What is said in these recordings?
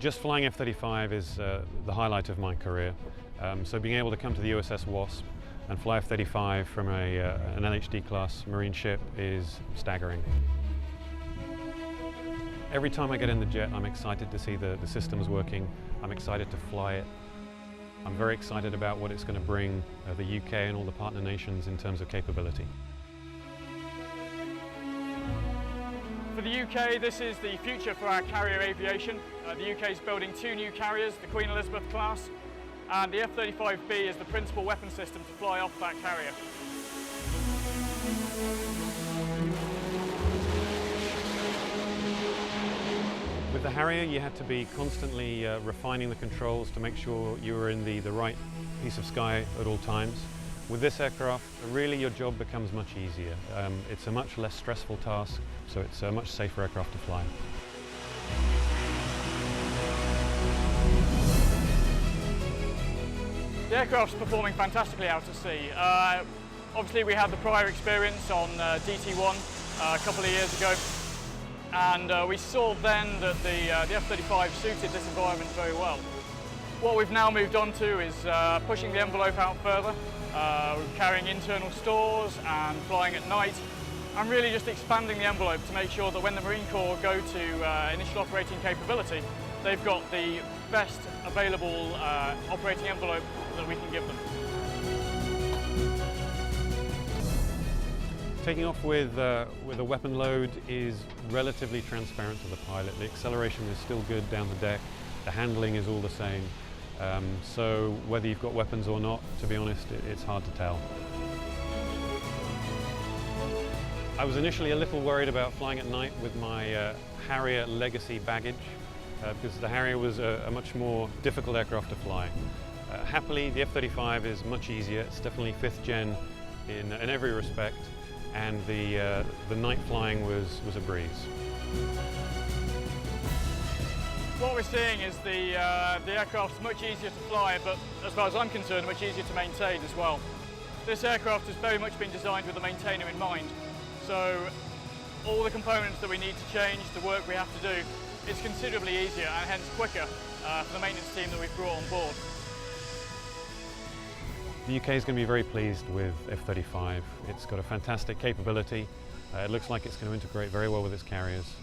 Just flying F-35 is the highlight of my career. So being able to come to the USS Wasp and fly F-35 from an LHD class marine ship is staggering. Every time I get in the jet, I'm excited to see the systems working. I'm excited to fly it. I'm very excited about what it's going to bring the UK and all the partner nations in terms of capability. For the UK, this is the future for our carrier aviation. The UK is building 2 new carriers, the Queen Elizabeth class, and the F-35B is the principal weapon system to fly off that carrier. With the Harrier, you had to be constantly refining the controls to make sure you were in the right piece of sky at all times. With this aircraft, really your job becomes much easier. It's a much less stressful task, so it's a much safer aircraft to fly. The aircraft's performing fantastically out at sea. Obviously we had the prior experience on DT1 a couple of years ago, and we saw then that the F-35 suited this environment very well. What we've now moved on to is pushing the envelope out further, carrying internal stores and flying at night, and really just expanding the envelope to make sure that when the Marine Corps go to initial operating capability, they've got the best available operating envelope that we can give them. Taking off with a weapon load is relatively transparent to the pilot. The acceleration is still good down the deck. The handling is all the same. So whether you've got weapons or not, to be honest, it's hard to tell. I was initially a little worried about flying at night with my Harrier legacy baggage, because the Harrier was a much more difficult aircraft to fly. Happily, the F-35 is much easier. It's definitely 5th gen in every respect, and the night flying was a breeze. What we're seeing is the aircraft's much easier to fly, but as far as I'm concerned, much easier to maintain as well. This aircraft has very much been designed with the maintainer in mind, so all the components that we need to change, the work we have to do, is considerably easier and hence quicker for the maintenance team that we've brought on board. The UK is going to be very pleased with F-35. It's got a fantastic capability. It looks like it's going to integrate very well with its carriers,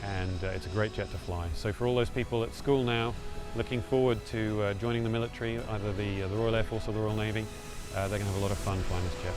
and it's a great jet to fly. So for all those people at school now looking forward to joining the military, either the Royal Air Force or the Royal Navy, they're going to have a lot of fun flying this jet.